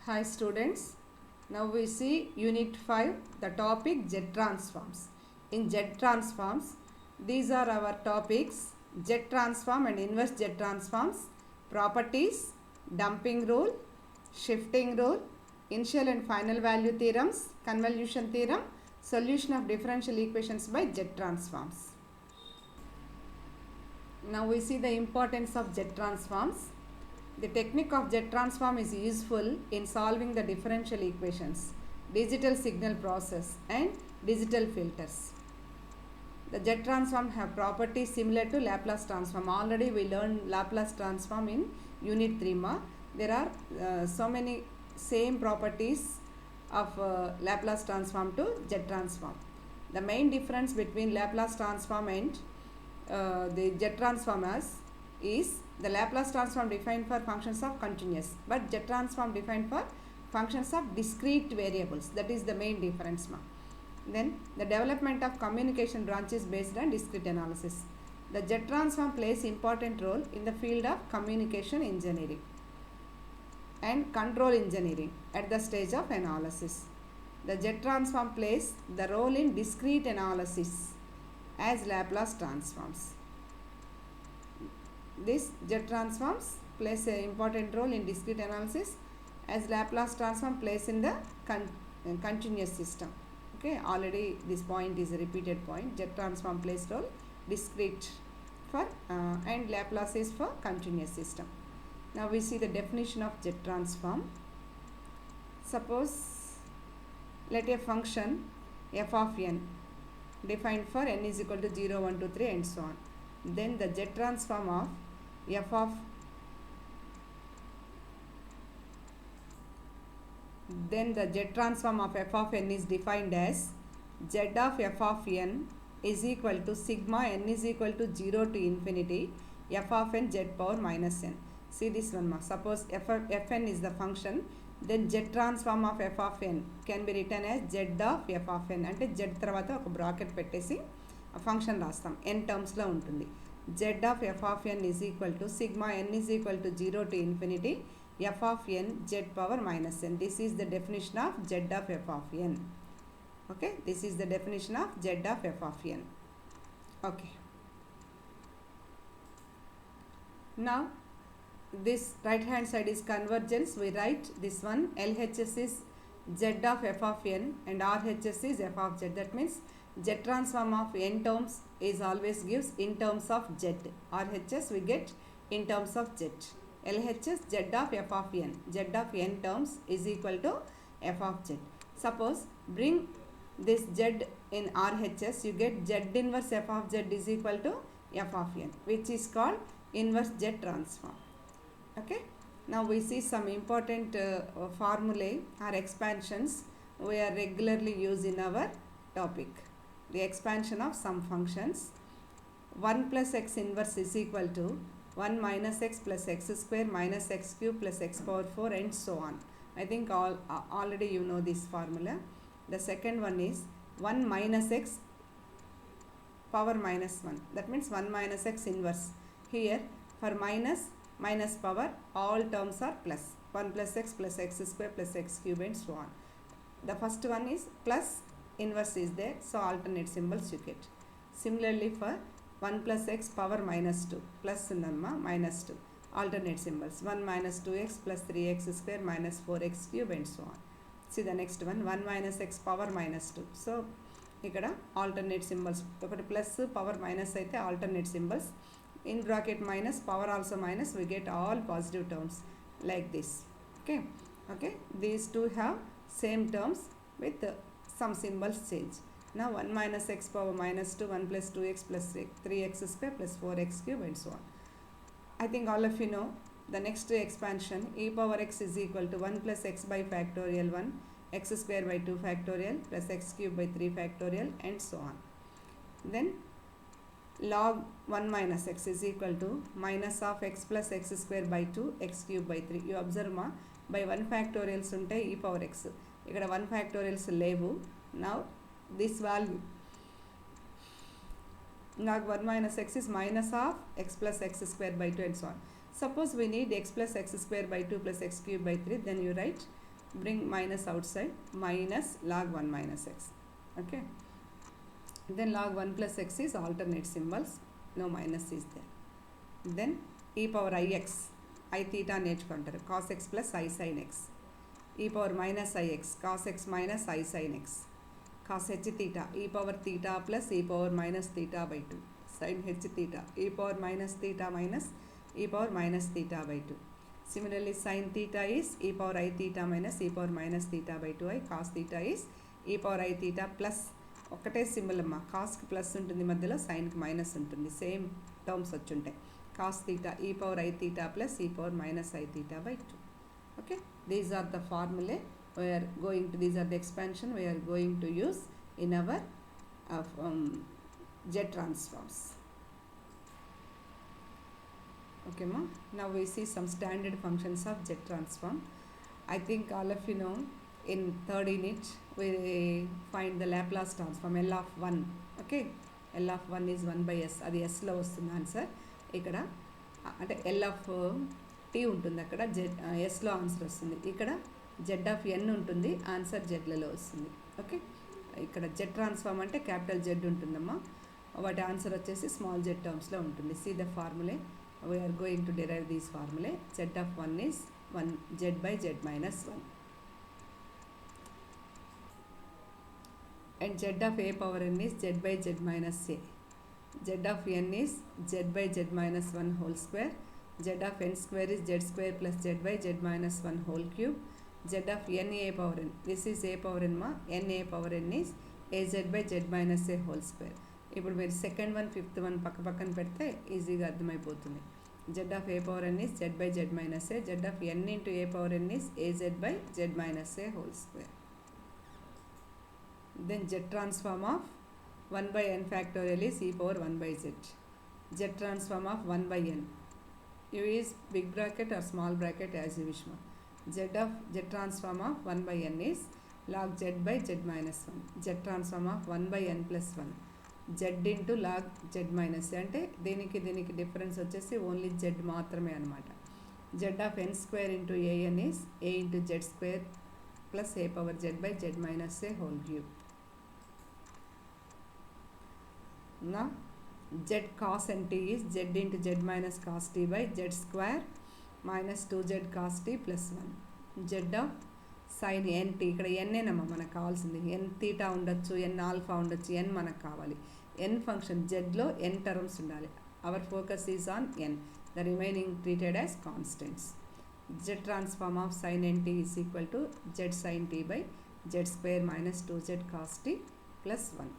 Hi students, now we see unit 5, the topic jet transforms. In jet transforms, these are our topics: jet transform and inverse jet transforms, properties, damping rule, shifting rule, initial and final value theorems, convolution theorem, solution of differential equations by jet transforms. Now we see the importance of jet transforms. The technique of jet transform is useful in solving the differential equations, digital signal process and digital filters. The jet transform have properties similar to Laplace transform. Already we learned Laplace transform in unit 3 ma. There are so many same properties of Laplace transform to jet transform. The main difference between Laplace transform and the jet transformers is the Laplace transform defined for functions of continuous, but jet transform defined for functions of discrete variables. That is the main difference. Then the development of communication branch is based on discrete analysis. The jet transform plays important role in the field of communication engineering and control engineering at the stage of analysis. The jet transform plays the role in discrete analysis as Laplace transforms. This jet transforms plays an important role in discrete analysis as Laplace transform plays in the continuous system. Okay, already this point is a repeated point. Jet transform plays role discrete for and Laplace is for continuous system. Now we see the definition of jet transform. Suppose let a function f of n defined for n is equal to 0, 1, 2, 3 and so on. Then the jet transform of f of f of n is defined as z of f of n is equal to sigma n is equal to 0 to infinity f of n z power minus n. See this one ma. Suppose fn is the function, then z transform of f of n can be written as z of f of n. అంటే z తర్వాత ఒక bracket పెట్టేసి ఆ function రాస్తాం, n terms లో ఉంటుంది. z of f of n is equal to sigma n is equal to 0 to infinity f of n z power minus n. This is the definition of z of f of n. Okay, this is the definition of z of f of n. Okay, now this right hand side is convergence. We write this one LHS is z of f of n and RHS is f of z. That means z transform of n terms is always gives in terms of z. RHS we get in terms of z. LHS z of f of n. Z of n terms is equal to f of z. Suppose bring this z in RHS, you get z inverse f of z is equal to f of n, which is called inverse z transform. Okay, now we see some important formulae or expansions we are regularly used in our topic. The expansion of some functions. 1 plus x inverse is equal to 1 minus x plus x square minus x cube plus x power 4 and so on. I think already you know this formula. The second one is 1 minus x power minus 1. That means 1 minus x inverse. Here for minus power all terms are plus. 1 plus x square plus x cube and so on. The first one is plus, inverse is there, so alternate symbols you get. Similarly for 1 plus x power minus 2, plus undanma minus 2, alternate symbols. 1 minus 2x plus 3x square minus 4x cube and so on. See the next one, 1 minus x power minus 2. So ikkada alternate symbols, okati plus power minus aithe alternate symbols, in bracket minus, power also minus, we get all positive terms like this. Okay, these two have same terms with some symbols change. Now 1 minus x power minus 2, 1 plus 2x plus 3x square plus 4x cube and so on. I think all of you know the next expansion, e power x is equal to 1 plus x by factorial 1, x square by 2 factorial plus x cube by 3 factorial and so on. Then log 1 minus x is equal to minus of x plus x square by 2 x cube by 3. You observe ma, by 1 factorials unte e power x, ikkada 1 factorials levu. Now this value log 1 minus x is minus of x plus x square by 2 and so on. Suppose we need x plus x square by 2 plus x cube by 3, then you write bring minus outside, minus log 1 minus x. Okay, then log 1 plus x is alternate symbols, no minus is there. Then e power ix, I theta నేర్చుకుంటారు, cos x plus I sin x, e power minus ix, cos x minus I sin x, cos h theta, e power theta plus e power minus theta by 2, sin h theta, e power minus theta minus e power minus theta by 2. Similarly, sin theta is e power I theta minus e power minus theta by 2i, cos theta is e power I theta plus ఒకటే symbol అమ్మా, కాస్కి plus ఉంటుంది మధ్యలో, సైన్కి minus ఉంటుంది, same terms వచ్చి ఉంటాయి. Cos theta e power I theta plus e power minus I theta by 2. Okay, these are the formulae we are going to, these are the expansion we are going to use in our Z transforms. Okay ma, now we see some standard functions of Z transform. I think all of you know, in third unit we find the Laplace transform L of 1. Okay, L of 1 is 1 by s, అది s లో వస్తుంది answer. ఇక్కడ అంటే L of t ఉంటుంది, అక్కడ s లో answer వస్తుంది. ఇక్కడ Z of n ఉంటుంది, ఆన్సర్ జెడ్లలో వస్తుంది. ఓకే, ఇక్కడ Z ట్రాన్స్ఫార్మ్ అంటే క్యాపిటల్ Z ఉంటుందమ్మా, వాటి ఆన్సర్ వచ్చేసి స్మాల్ z టర్మ్స్లో ఉంటుంది. See the formulae, we are going to derive these formulae. Z of 1 is 1 z by z minus 1, and z of a power n is z by z minus a. Z of n is z by z minus 1 whole square. Z of n square is z square plus z by z minus 1 whole cube. Z of n a power n, this is a power n ma, n a power n is az by z minus a whole square. ఇప్పుడు మీరు second one fifth one పక్క పక్కన పెడితే ఈజీగా అర్థమైపోతుంది. Z of a power n is z by z minus a, Z of n into a power n is az by z minus a whole square. Then Z transform of 1 by n factorial is e power 1 by z. Z transform of 1 by n, you use big bracket or small bracket as you wish. Z transform of 1 by n is log z by z minus 1. Z transform of 1 by n plus 1, z into log z minus a, అంటే దీనికి difference వచ్చేసి only z మాత్రమే అనమాట. Z of n square into an is a into z square plus a power z by z minus a whole cube. Now z cos nt is z into z minus cos t by z square minus 2z cos t plus 1. Z of sin nt, ఇక్కడ n ఏనమ్మా మనకు కావాల్సింది, n theta ఉండొచ్చు, n alpha ఉండొచ్చు, n మనకు కావాలి. n function zలో n terms ఉండాలి. Our focus is on n, the remaining treated as constants. Z transform of sin nt is equal to z sin t by z square minus 2z cos t plus 1.